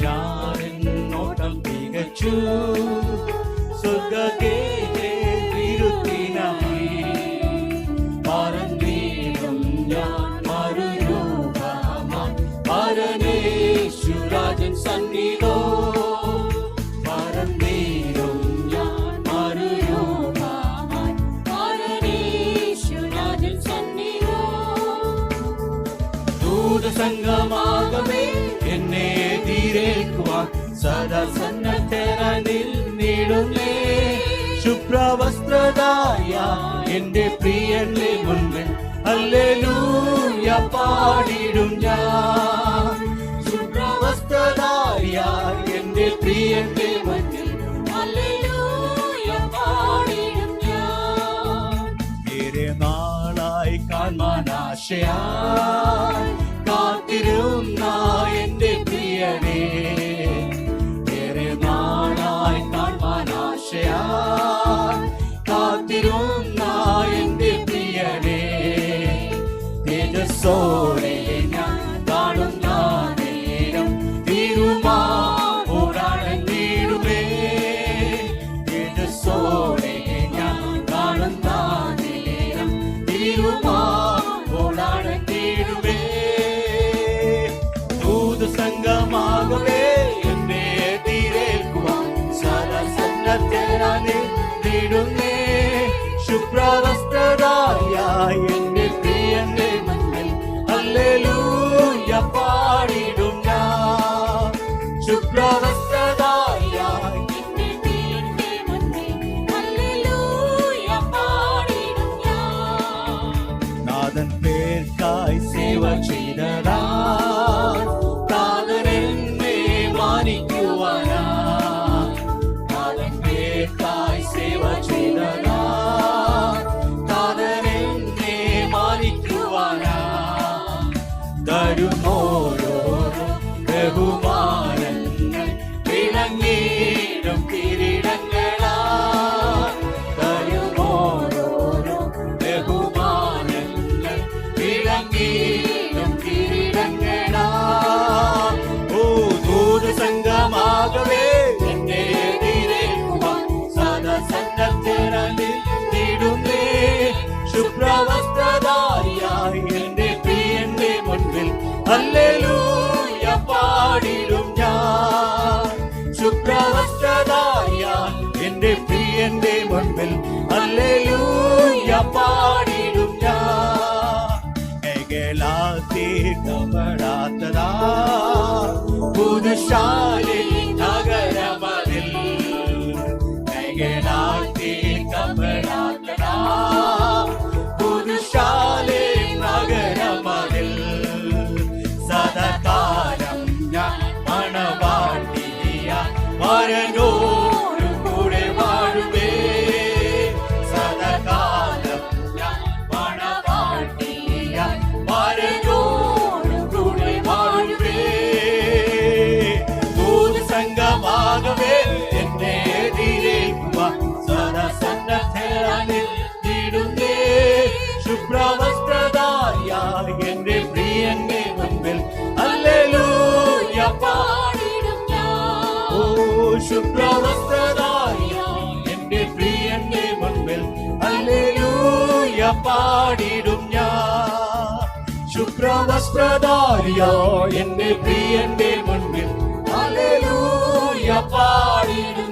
ഞാനെന്നോട്ടം തികച്ചു സ്വർഗ്ഗത്തെ വിരുത്തിനായി പറന്നീടും ഞാൻ മറുരൂപമായി പരമേശ്വരാജൻ സന്നിധോ പറന്നീടും ഞാൻ മറുരൂപമായി പരമേശ്വരാജൻ സന്നിധോ ദൂതസംഘമാകവേ എന്നെ എതിരേൽക്കുവാൻ സദാ സന്നദ്ധനായി നിന്നിടുന്നേ ശുഭ്രവസ്ത്രധാരിയ എന്റെ പ്രിയന്റെ മുൻപിൽ ഹല്ലേലൂയ പാടിടും ഞാൻ ശുഭ്രവസ്ത്രധാരിയ എന്റെ പ്രിയന്റെ മുൻപിൽ ഹല്ലേലൂയ പാടിടും ഞാൻ ഏറെ നാളായി കാണാൻ ആശയായി കാത്തിരുന്ന എന്റെ പ്രിയനേ ഏറെ നാളായി കാണാൻ ആശയായി കാത്തിരുന്ന എന്റെ പ്രിയനേ തേജസ്സോടെ ഞാൻ കാണുന്ന നേരം തിരുമാ ഓടാണെന്നിടുമേ തേജസ്സോടെ ഞാൻ കാണുന്ന നേരം തിരുമാ ഓടാണെന്നിടുമേ ദൂതസംഘമാകവേ എന്നെ എതിരേൽക്കുവാൻ സദാ സന്നദ്ധനായി നിന്നിടുന്നേ ശുഭ്രവസ്ത്രധാരിയ എന്റെ പ്രിയന്റെ മുൻപിൽ ഹല്ലേലൂയ പാടിടും ഞാൻ ശുഭ്രവസ്ത്രധാരിയ എന്റെ പ്രിയന്റെ മുൻപിൽ ഹല്ലേലൂയ പാടിടും ഞാൻ നാഥൻ പേർക്കായി സേവ ചെയ്തതാ താതനെന്നെ മാനിക്കുവാനാ നാഥൻ പേർക്കായി സേവ ചെയ്തതാ താതനെന്നെ മാനിക്കുവാനാ തരുമോരോരോ ബഹുമാനങ്ങൾ വിളങ്ങിയിടും കിരീടങ്ങളാ തരുമോരോരോ ബഹുമാനങ്ങൾ വിളങ്ങിയിടും കിരീടങ്ങളാ ഓ ദൂതസംഘമാകവേ എന്നെ എതിരേൽക്കുവാൻ സദാ സന്നദ്ധനായി നിന്നിടുന്നേ ശുഭ്രവസ്ത്രധാരിയായി എന്റെ പ്രിയന്റെ മുൻപിൽ ഹല്ലേലൂയ പാടിടും ഞാൻ ശുഭ്രവസ്ത്രധാരിയായി എന്റെ പ്രിയന്റെ മുൻപിൽ ഹല്ലേലൂയ പാടിടും ഞാൻ കപടാത്തതാ പുതുശാലി നഗരമതിൽ കപടാത്തതാ പുതുശാലി നഗരമതിൽ സദാകാലം ഞാൻ മണവാട്ടിയ വരനോടു കൂടെ വാഴുവേ സദാകാലം ഞാൻ മണവാട്ടിയ വരനോടു കൂടെ വാഴുവേ ദൂതസംഘമാകവേ എന്നെ എതിരേൽക്കുവാൻ സദാ സന്നദ്ധനായി നിന്നിടുന്നേ ശുഭ്രവസ്ത്രധാരിയ എന്റെ പ്രിയന്റെ മുൻപിൽ ഹല്ലേലൂയ പാടിടും ഞാൻ ഓ ശുഭ്രവസ്ത്രധാരിയ എന്റെ പ്രിയന്റെ മുൻപിൽ ഹല്ലേലൂയ പാടിടും ഞാൻ ശുഭ്രവസ്ത്രധാരിയ എന്റെ പ്രിയന്റെ മുൻപിൽ ഹല്ലേലൂയ പാടിടും